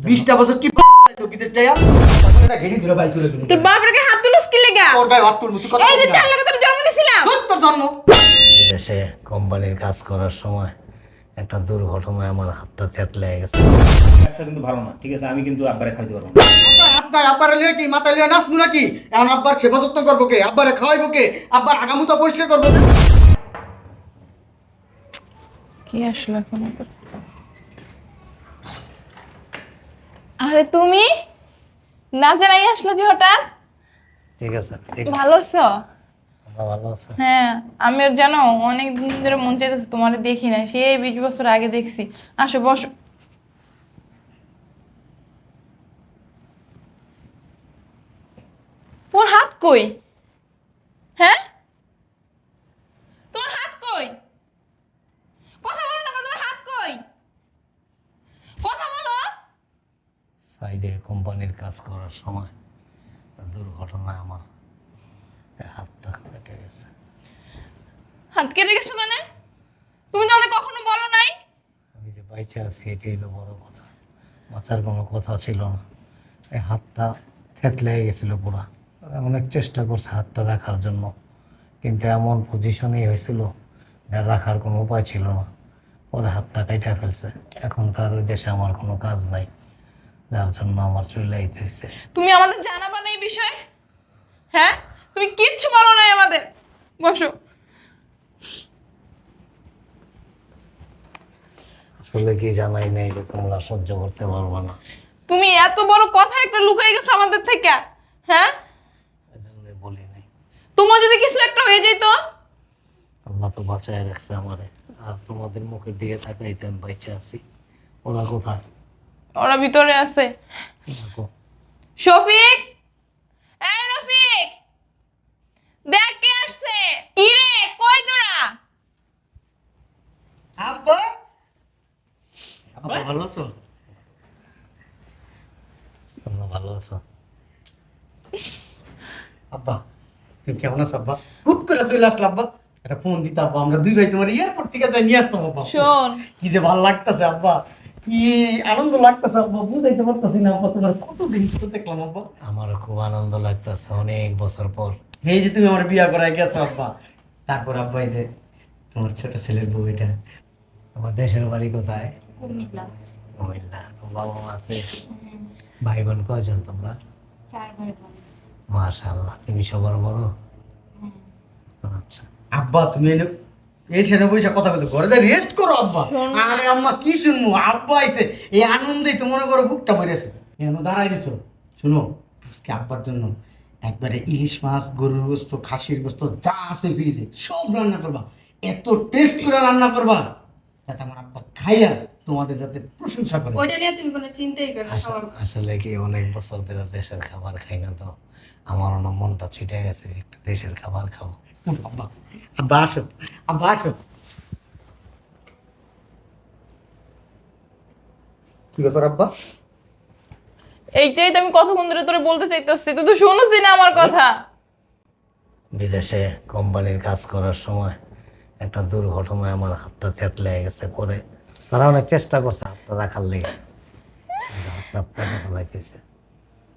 20টা বছর কি বিদেশ যাইয়া এটা ঘেড়ি ধরে বাই করে দিল। তোর বাপের গায়ে হাত তুলস কি লাগা? তোর গায়ে হাত তুলমু তুই কথা এই যে বলবি না। তার লাগা তোর জন্ম দিছিলাম। তোর জন্ম বিদেশে কোম্পানির কাজ করার সময় একটা দুর্ঘটনায় আমার হাতটা থেতলে গেছে। ব্যবসা কিন্তু ভালো না, ঠিক আছে? আমি কিন্তু আব্বারে খাইতে পারবো না। আব্বা আব্বারে লিয়ে কি মাথা লিয়ে নাচবো নাকি? এখন আব্বার সেবা যত্ন করবো কে? আব্বারে খাওয়াইবো কে? আব্বার আগামুতা পরিষ্কার করবো কে? কি আসলো এখন আবার? আরে তুমি না জানাই আসলে যে হঠাৎ? ঠিক আছে, ঠিক ভালো আছো? আমরা ভালো আছে। হ্যাঁ আমি আর জানো অনেক দিন ধরে মন চাইতেছে তোমার দেখি না, সেই 20 বছর আগে দেখছি। আসো বসো। তোমার হাত কই? হ্যাঁ তোমার হাত কই? কথা বলো না, তোমার হাত কই? কথা বলো। সাইডে কোম্পানির কাজ করার সময় একটা দুর্ঘটনায় আমার এই হাতটা কেটে গেছে। হাত কেটে গেছে মানে? তুমি তো আমাদের কখনো বলো নাই। আমি যে বাইচে আছি এটাই হলো বড় কথা, বাঁচার কোনো কথা ছিল না। এই হাতটা থেতলে গেছিল পুরা। অনেক চেষ্টা করছে হাতটা রাখার জন্য, কিন্তু এমন পজিশনেই হয়েছিল যে রাখার কোনো উপায় ছিল না। পরে হাতটা কাইটা ফেলছে। এখন তার ওই দেশে আমার কোনো কাজ নাই, যার জন্য আমার চলে আইতে হয়েছে। তুমি আমাদের জানাবা না এই বিষয়? হ্যাঁ তুমি কিচ্ছু বলো নাই আমাদের। বসো। আসলে কি জানাই নাই যে তোমরা সহ্য করতে পারবে না, তুমি এত বড় কথা একটা লুকাই গেছো আমাদের থেকে। হ্যাঁ এই জন্যই বলি নাই। তোমার যদি কিছু একটা হয়ে যেত? আল্লাহ তো বাঁচায় রাখছে আমারে, আর তোমাদের মুখের দিকে তাকাইতে আমি বাইচে আছি। ওরা কোথায়? ওরা ভিতরে আছে। দেখো, শফিক, এই রফিক, দেখ কে আসছে। কি রে কই তোরা? আব্বা আব্বা ভালো আছো? তোমরা ভালো আছো? আব্বা তুমি কেমন আছো আব্বা? হুট করে চলে আসলো আব্বা। একটা ফোন দিতে আব্বা, আমরা দুই ভাই তোমার এয়ারপোর্ট থেকে যাই নিয়ে আসতাম আব্বা। শোন কি যে ভালো লাগতেছে আব্বা, কি আনন্দ লাগতেছে আব্বা, বুঝাইতে পারতেছি না আব্বা। তোমার কতদিন তো দেখলাম আব্বা। আমারও খুব আনন্দ লাগতেছে অনেক বছর পর। এই যে তুমি আমার বিয়া করায় গেছো আব্বা, তারপর আব্বা এই যে তোমার ছোট ছেলের বউ এটা। তোমার দেশের বাড়ি কোথায়? কুমিল্লা। কুমিল্লা। তোমার বাবা মা আছে? ভাই বোন কয়জন তোমরা? 4 ভাই বোন। মাশাআল্লাহ, তুমি সবার বড়? আচ্ছা। আব্বা তুমি এনে এই সেনে বসে কথা বলতে ঘরে যাই রেস্ট করো আব্বা। শোন না। আরে আম্মা কি শুনবো, আব্বা আইছে এই আনন্দেই তো মনে করো বুকটা ভরেছে। কেন দাঁড়াই গেছো? শুনো, আজকে আব্বার জন্য একবারে ইলিশ মাছ, গরুর গোস্ত, খাসির গোস্ত যা আছে ফ্রিজে সব রান্না করবা। এত টেস্ট করে রান্না করবা যাতে আমার আব্বা খাইয়া তোমাদের যাতে প্রশংসা করে। ওইটা নিয়ে তুমি কোনো চিন্তাই করো না, সবার আসলে কি অনেক বছর ধরে দেশের খাবার খাই না, তো আমার না মনটা ছুটে গেছে যে একটা দেশের খাবার খাবো। উঠো আব্বা, আব্বা আসো, আব্বা আসো। কি ব্যাপার আব্বা? এইটাই তো আমি কতক্ষণ ধরে তোরে বলতে চাইতেছি, তুই তো শুনোসি না আমার কথা। বিদেশে কোম্পানির কাজ করার সময় একটা দুর্ঘটনায় আমার হাতটা থেতলে গেছে। পরে তারা অনেক চেষ্টা করছে হাতটা রাখার লেগে, হাতটা কেটে ফেলাইতেছে।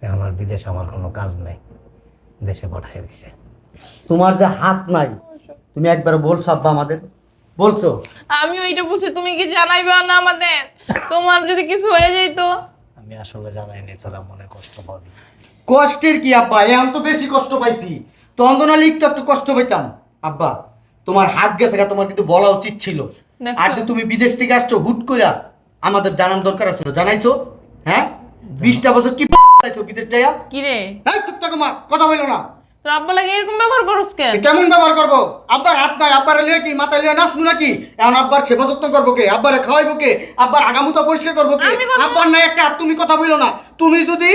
এখন আর বিদেশে আমার কোনো কাজ নাই, দেশে পাঠিয়ে দিছে। তোমার যে হাত নাই তুমি একবার বলছো আব্বা আমাদের? বলছো? আমিও এইটা বলছি, তুমি কি জানাইবে না আমাদের? তোমার যদি কিছু হয়ে যেত? আমি আসলে জানাইনি তোরা মনে কষ্ট পাবি। কষ্টের কি আব্বা, এখন তো বেশি কষ্ট পাইছি। তখন তো না লিখতে একটু কষ্ট পাইতাম। আব্বা তোমার হাত গেছে গা, তোমার কিন্তু বলা উচিত ছিল। দেখছো? আর যে তুমি বিদেশ থেকে আসছো হুট কইরা, আমাদের জানার দরকার ছিল। জানাইছো? হ্যাঁ 20টা বছর কি পাইছো বিদেশ যাইয়া? কি রে হ্যাঁ চুপ থাকো মা, কথা বললো না। তোর আব্বা লাগে এরকম ব্যবহার করস কেন? এ কেমন ব্যবহার করবো? আব্বার হাত নাই, আব্বারে লিয়ে কি মাথা লিয়ে নাচবো নাকি? এখন আব্বার সেবা যত্ন করবো কে? আব্বারে খাওয়াইবো কে? আব্বার আগামুতা পরিষ্কার করবো কে? আমি করবো। আব্বার নাই একটা হাত, তুমি কথা বললো না। তুমি যদি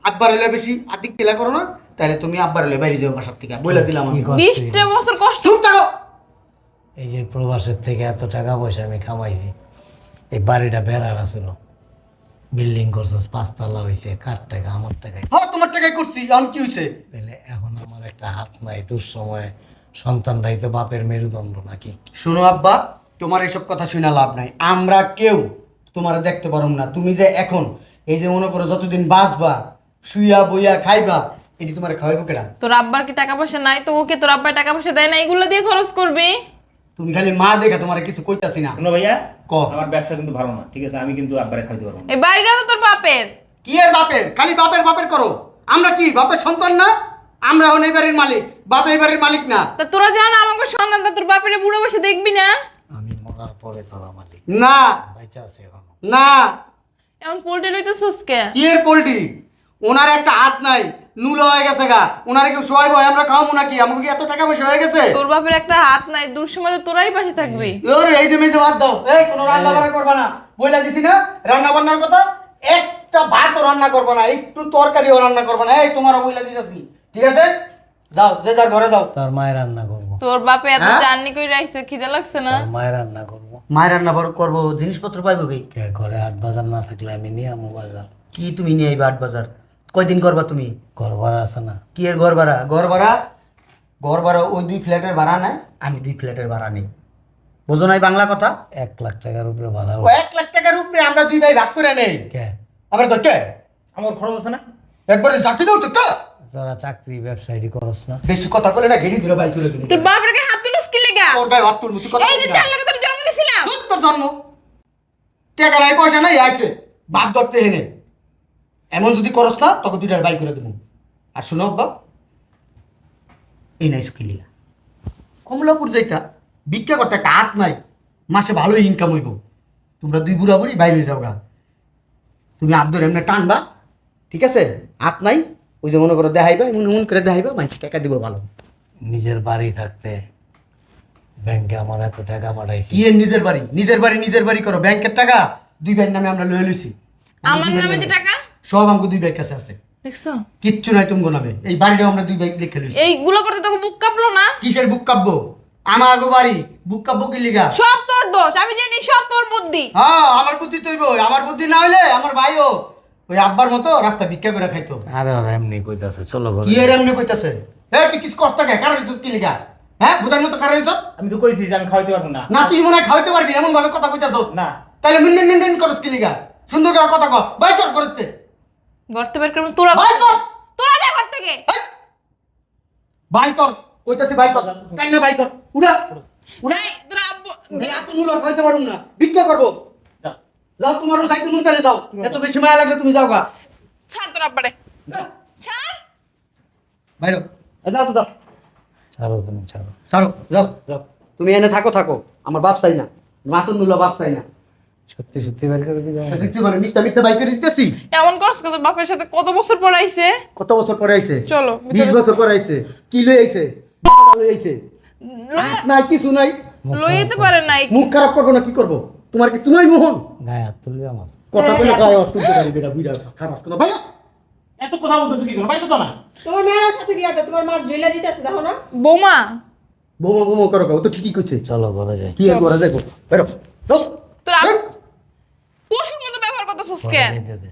আব্বারে লিয়ে বেশি আদিক তেলা করো না, তাহলে তুমি আব্বারে লিয়ে বাইরে যাও বাসার থেকে, বলে দিলাম আমি। কি কষ্ট 20টা বছর কষ্ট। চুপ থাকো। এই যে প্রবাসের থেকে এত টাকা পয়সা আমি কামাইছি, এই বাড়িটা বেড়ার ছিল, বিল্ডিং করছিস 5 তলা হয়েছে, কার টাকা? আমার টাকায়। হ্যাঁ তোমার টাকাই করছি, এখন কি হয়েছে? পেলে এখন আমার একটা হাত নাই, তোর সময় সন্তানরাই তো বাপের মেরুদণ্ড নাকি? শোনো আব্বা, তোমার এসব কথা শুনে লাভ নাই। আমরা কেউ তোমার দেখতে পারুম না। তুমি যে এখন এই যে মনে করো যতদিন বাঁচবা শুইয়া বইয়া খাইবা এটি তোমার খাওয়াইবো কেডা? তোর আব্বার কি টাকা পয়সা নাই? তো ওকে তোর আব্বার টাকা পয়সা দেয় না, এগুলো দিয়ে খরচ করবি? তুমি খালি মা দেখা তোমার কিছু কইতাছি না। শোনো ভাইয়া, ক। আমার ব্যবসা কিন্তু ভালো না, ঠিক আছে? আমি কিন্তু আব্বারে খাইতে পারবো না। এই বাড়িটা তো তোর বাপের। কি এর বাপের? খালি বাপের বাপের করো। আমরা কি বাপের সন্তান না? আমরা হন এই বাড়ির মালিক, বাপ এই বাড়ির মালিক না। তা তোরা জানা আমাকে সন্তান, তা তোর বাপের বুড়ো বসে দেখবি না? আমি মরার পরে তোরা মালিক। না বাইচা আছে এখনো। না। এমন পোল্ট্রি লইতে সুস্কে। কি এর পোল্ট্রি? ওনার একটা হাত নাই, নুলো হয়ে গেছে গা। ওনারে কেউ শোয়াইবো, আমরা খাওয়াবো নাকি? আমাকে কি এত টাকা পয়সা হয়ে গেছে? তোর বাপের একটা হাত নাই, দূর সময় তো তোরাই পাশে থাকবি। ওরে এই যে মেজে ভাত দাও। এই কোনো রান্না বান্না করবা না, বইলা দিছি না রান্না বান্নার কথা। একটা ভাতও রান্না করবা না, একটু তরকারিও রান্না করবা না। এই তোমারও বইলা দিতেছি, ঠিক আছে? যাও, যে যার ঘরে যাও। তোর মায়ের রান্না করবো। তোর বাপে এত হ্যাঁ? জার্নি করে রাখছে, খিদে লাগছে না? তোর মায়ের রান্না করবো। মায়ের রান্না করবো, জিনিসপত্র পাইবো কি? কে ঘরে 8 বাজার না থাকলে আমি নিয়ে আমু বাজার। কি তুমি নিয়ে আইবা 8 বাজার? কয়দিন করবা তুমি? ঘর ভাড়া আছে না? কি এর ঘর ভাড়া? ঘর ভাড়া, ঘর ভাড়া ওই 2 ফ্ল্যাটের ভাড়া নাই, আমি 2 ফ্ল্যাটের ভাড়া নেই। বুঝো নাই বাংলা কথা? 1 লাখ টাকার উপরে ভাড়া। ও 1 লাখ টাকার উপরে আমরা 2 ভাই ভাগ করে নেই। কে? আবার করছে আমার খরচ আছে না? একবারে চাকরি দাও তো। তোরা চাকরি ব্যবসায়ী করস না? বেশি কথা বলে না, ঘেড়ি ধরে বাই তুলে দিবি। তোর বাপের গায়ে হাত তুলিস কি লেগা? তোর গায়ে হাত তুলবো, তুই কথা এই বলবি যে না। তার লাগে তোর জন্ম দিছিলাম। তোর জন্ম, টাকা নাই পয়সা নাই, আইছে বাপ ধরতে হেনে। এমন যদি করস না তোকে 2টার বাই করে দেবো। আর শুনো বাপ, এই নাই সুকিলিয়া কমলাপুর যাইতা ভিক্ষা করতে একটা হাত নাই, মাসে ভালোই ইনকাম হইব। তোমরা 2 বুড়া বুড়ি বাইরে যাও গা। তুমি হাত ধরে এমনি টানবা, ঠিক আছে? হাত নাই, ওই যে মনে করো দেখাইবা, এমন এমন করে দেখাইবা, মানুষ টাকা দিব ভালো। নিজের বাড়ি থাকতে ব্যাংকে আমার এত টাকা পাঠাইছি। কি এর নিজের বাড়ি? নিজের বাড়ি নিজের বাড়ি করো। ব্যাংকের টাকা 2 ভাইয়ের নামে আমরা লয়ে লইছি। আমার নামে যে টাকা সব আমাকে 2 ভাইয়ের কাছে আছে, দেখছো? কিচ্ছু নাই তুমি নামে। এই বাড়িটাও আমরা 2 ভাই লিখে লইছি। এইগুলো করতে তোকে বুক কাঁপলো না? কিসের বুক কাব্য? আমার আগো বাড়ি, বুক কাব্য কি লিগা? সব তোর দোষ, আমি জানি সব তোর বুদ্ধি। হ্যাঁ আমার বুদ্ধি তৈব। আমার বুদ্ধি না হইলে আমার ভাইও ওই আব্বার মতো রাস্তা ভিক্ষা করে খাইতো। আরে ওরা এমনি কইতাছে চলো ঘরে। কি এর এমনি কইতাছে? তুই কিছু কষ্ট কে কারণ হইছস কি লিগা? হ্যাঁ বুধার মতো কারণ হইছস আমি তো কইছি যে আমি খাওয়াইতে পারবো না। না? তুই মনে হয় খাওয়াইতে পারবি এমন ভাবে কথা কইতাছস না। তাহলে মিনমিন মিনমিন করস কি লিগা? সুন্দর করে কথা কও, বাই কর করতে গর্তে বের করবো তোরা। বাই কর, তোরা যা ঘর থেকে। বাই কর কইতাছি, বাই কর। কাই না বাই কর, উড়া উড়া। এই, তোরা আব্বু এই এত মূল্য খাইতে পারুম না, ভিক্ষা করবো। যা। যাও তোমারও যাইতে মন চাইলে যাও, এত বেশি মায়া লাগলে তুমি যাও গা। ছাড় তোর আব্বারে, ছাড়। বাইরো যাও তো, যাও। ছাড়ো তুমি ছাড়ো। ছাড়ো, যাও। যাও। তুমি এনে থাকো থাকো, আমার বাপ চাই না, মাতুন নুলা বাপ চাই না। সত্যি সত্যি বের করে দিবে? দেখতে পারে মিথ্যা মিথ্যা বাইক করে দিতেছি। এমন করছ তোর বাপের সাথে কত বছর পর আইছে? কত বছর পরে আইছে? চলো 20 বছর পরে আইছে। কি লই আইছে? লই আইছে না, কিছু নাই। লই যেতে পারে নাই। মুখ খারাপ করবো না, কি করবো? তোমার কিছু নাই মোহন? গায়ে হাত তুলবে আমার? কথা বলে গায়ে হাত তুলতে পারি বেটা, বুইড়া খারাপ কথা ভাই। এত কথা বলতেছো কি করে? বাইরে তো না। তোমার মেয়ের সাথে দিয়া দাও, তোমার মা জেলা দিতেছে দেখো না। বৌমা বোমা বোমা করো, ও তো ঠিকই কইছে। চলো ঘরে যাই। কি আর করা দেখো, বেরো তো। তোর পশুর মতো ব্যবহার করতেছস ঘরে কেন? যেতে দে।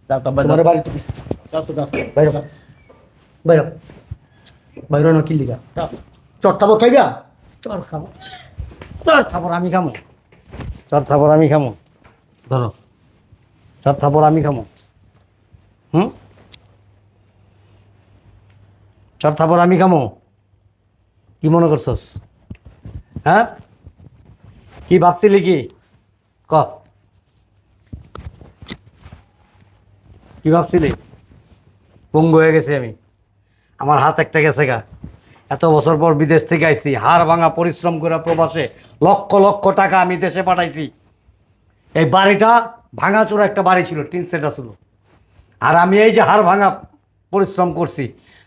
যাও তো, আব্বা, তোমার যাও। বাড়ি তো যাও তো, যাও। বাইরো বাইরো বাইরো না, কি লিগা? যাও। চট খাবো, খাইবা? চল খাবো। চল থাপড় আমি খামো। চল থাপড় আমি খামো। ধরো চল থাপড় আমি খামো। হুম, চল থাপড় আমি খামো। কি মনে করছস? হ্যাঁ, কি ভাবছিলি কি? ক কি ভাবছিলি? পঙ্গু হয়ে গেছি আমি, আমার হাত একটা গেছে গা। এত বছর পর বিদেশ থেকে আইছি, হাড় ভাঙা পরিশ্রম করে প্রবাসে লক্ষ লক্ষ টাকা আমি দেশে পাঠাইছি। এই বাড়িটা ভাঙাচোরা একটা বাড়ি ছিল, টিন সেট ছিল। আর আমি এই যে হাড় ভাঙা পরিশ্রম করছি,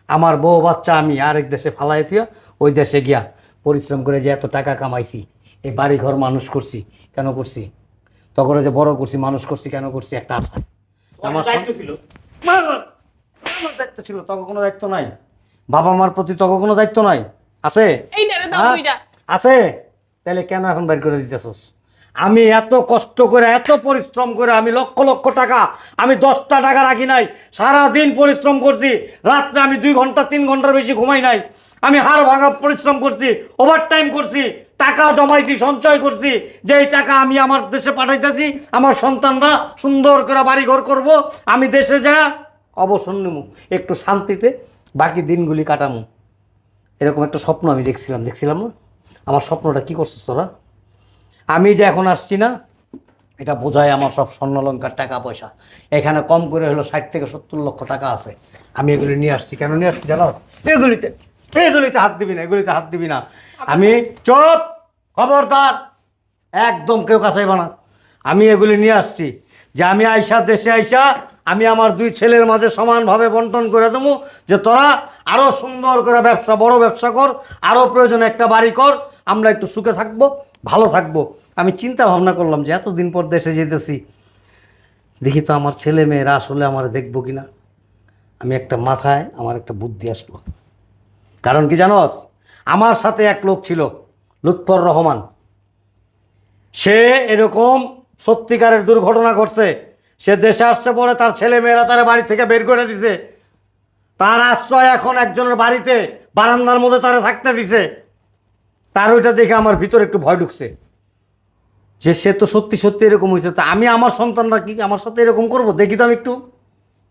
আমার বউ বাচ্চা আমি আরেক দেশে ফালাই থিয়া ওই দেশে গিয়া পরিশ্রম করে যে এত টাকা কামাইছি, এই বাড়ি ঘর মানুষ করছি। কেন করছি? তখন যে বড় করছি, মানুষ করছি, কেন করছি? একটা আশা। আমার দায়িত্ব ছিল। আমার দায়িত্ব ছিল, তখন কোনো দায়িত্ব নাই? বাবা মার প্রতি তখন কোনো দায়িত্ব নাই? আছে? এইটা রে দাও হ্যাঁ? দুইটা। আছে? তাহলে কেন এখন বের করে দিতেছস? আমি এত কষ্ট করে এত পরিশ্রম করে আমি লক্ষ লক্ষ টাকা আমি 10টা টাকা রাখি নাই, সারা দিন পরিশ্রম করছি, রাত্রে আমি 2 ঘন্টা 3 ঘন্টার বেশি ঘুমাই নাই, আমি হাড় ভাঙা পরিশ্রম করছি, ওভারটাইম করছি, টাকা জমাইছি, সঞ্চয় করছি, যে এই টাকা আমি আমার দেশে পাঠাইতেছি, আমার সন্তানরা সুন্দর করে বাড়িঘর করব, আমি দেশে যা অবসর নেব, একটু শান্তিতে বাকি দিনগুলি কাটামু। এরকম একটা স্বপ্ন আমি দেখছিলাম না? আমার স্বপ্নটা কি করছিস তোরা? আমি যে এখন আসছি না, এটা বোঝায় আমার সব স্বর্ণলঙ্কার টাকা পয়সা এখানে কম করে হলো 60 থেকে 70 লক্ষ টাকা আছে। আমি এগুলি নিয়ে আসছি। কেন নিয়ে আসছি জানো? এগুলিতে হাত দিবি না, এগুলিতে হাত দিবি না। আমি চুপ, খবরদার, একদম কেউ কাছাইবা না। আমি এগুলি নিয়ে আসছি যে আমি আইসা দেশে আইসা আমি আমার 2 ছেলের মাঝে সমানভাবে বন্টন করে দেবো, যে তোরা আরও সুন্দর করে ব্যবসা, বড় ব্যবসা কর, আরও প্রয়োজনে একটা বাড়ি কর, আমরা একটু সুখে থাকবো, ভালো থাকবো। আমি চিন্তা ভাবনা করলাম যে এতদিন পর দেশে যেতেছি, দেখি তো আমার ছেলে মেয়েরা আসলে আমার দেখবো কিনা। আমি একটা মাথায় আমার একটা বুদ্ধি আসলো। কারণ কি জানোস, আমার সাথে এক লোক ছিল লুৎফর রহমান, সে এরকম সত্যিকারের দুর্ঘটনা ঘটছে, সে দেশে আসছে পরে তার ছেলে মেয়েরা তার বাড়ি থেকে বের করে দিছে, তার আশ্রয় এখন একজনের বাড়িতে বারান্দার মধ্যে তারা থাকতে দিছে। তার ওইটা দেখে আমার ভিতরে একটু ভয় ঢুকছে যে সে তো সত্যি সত্যি এরকম হয়েছে, তো আমি আমার সন্তানরা কি আমার সাথে এরকম করব? দেখি তো আমি একটু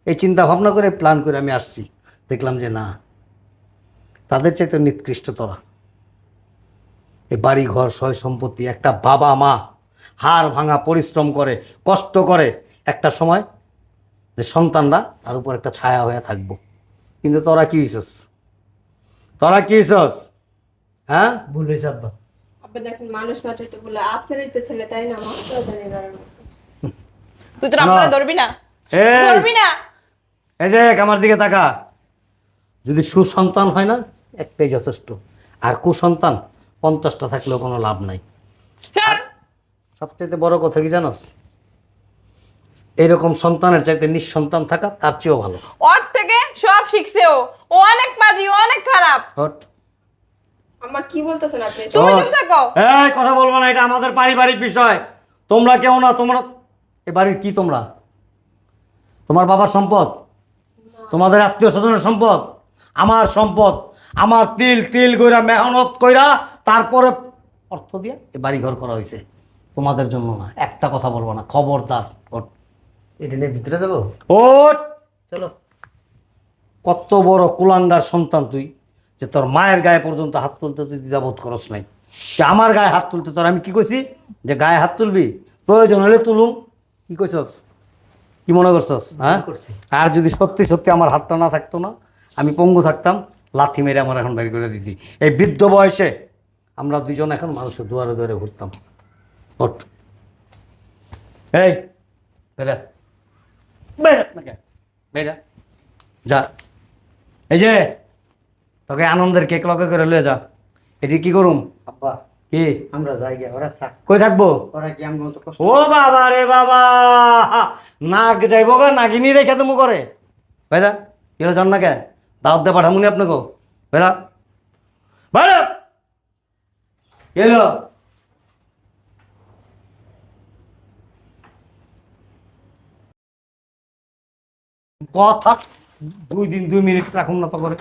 এই চিন্তা ভাবনা করে প্ল্যান করে আমি আসছি। দেখলাম যে না, তাদের চাইতে নিকৃষ্ট তোরা। এই বাড়ি ঘর সয় সম্পত্তি, একটা বাবা মা হাড় ভাঙা পরিশ্রম করে কষ্ট করে একটা সময় যে সন্তানরা তার উপর একটা ছায়া হয়ে থাকবো। কিন্তু তোরা কি হইছস? হ্যাঁ, ভুল হয়েছে আব্বা। আপনি দেখেন মানুষ মাত্রই তো বলে আপনারই তো ছেলে, তাই না? মাত্র জানি না। তুই তোর আব্বারে ধরবি না, এই, ধরবি না। এই দেখ আমার দিকে তাকা। যদি সুসন্তান হয় না, একটাই যথেষ্ট, আর কুসন্তান 50টা থাকলেও কোনো লাভ নাই। সর। সবচেয়ে বড় কথা কি জানোস, এরকম সন্তানের চাইতে নিঃসন্তান থাকা তার চেয়েও ভালো। ওর থেকে সব শিখছে ও, ও অনেক বাজি, ও অনেক খারাপ। হট। আম্মা কি বলতেছেন আপনি? তুমি চুপ থাকো। এই কথা বলবো না, এটা আমাদের পারিবারিক বিষয়। তোমরা কেউ না, তোমরা এ বাড়ির কি? তোমরা তোমার বাবার সম্পদ, তোমাদের আত্মীয় স্বজনের সম্পদ, আমার সম্পদ। আমার তিল তিল কইরা মেহনত কইরা তারপরে অর্থ দিয়ে এ বাড়ি ঘর করা হয়েছে, তোমাদের জন্য না। একটা কথা বলবো না, খবরদার। ওঠ, এটা নিয়ে ভিতরে যাবো, ওঠ। চলো। কত বড় কুলাঙ্গার সন্তান তুই, যে তোর মায়ের গায়ে পর্যন্ত হাত তুলতে তুই দ্বিধাবোধ করস নাই, যে আমার গায়ে হাত তুলতে তোর আমি কি কইছি যে গায়ে হাত তুলবি, প্রয়োজন হলে তুলুম। কি কইছস? কি মনে করছস? হ্যাঁ, করছি। আর যদি সত্যি সত্যি আমার হাতটা না থাকতো না, আমি পঙ্গু থাকতাম, লাথি মেরে আমার এখন বের করে দিছি। এই বৃদ্ধ বয়সে আমরা দুজন এখন মানুষের দুয়ারে দুয়ারে ঘুরতাম। ওঠ, এই বেরা, বেরাস না কেন? বেরা, যা। এই যে তোকে আনন্দের কেক লগে করে লয়ে যা। এটি কি করুম? আব্বা, কি আমরা যাই গে, ওরা থাক। কই থাকবো? ওরা কি আমি মতো কষ্ট? ও বাবা রে বাবা, নাক যাইব গা, নাগিনী রেখে তুমি করে ভাইরা। কি হলো জান না কে? দাওয়াত দে পাঠামুনি আপনাকে ভাইরা, ভাইরা। কি হলো? কথা 2 দিন 2 মিনিট রাখুন না তো করে।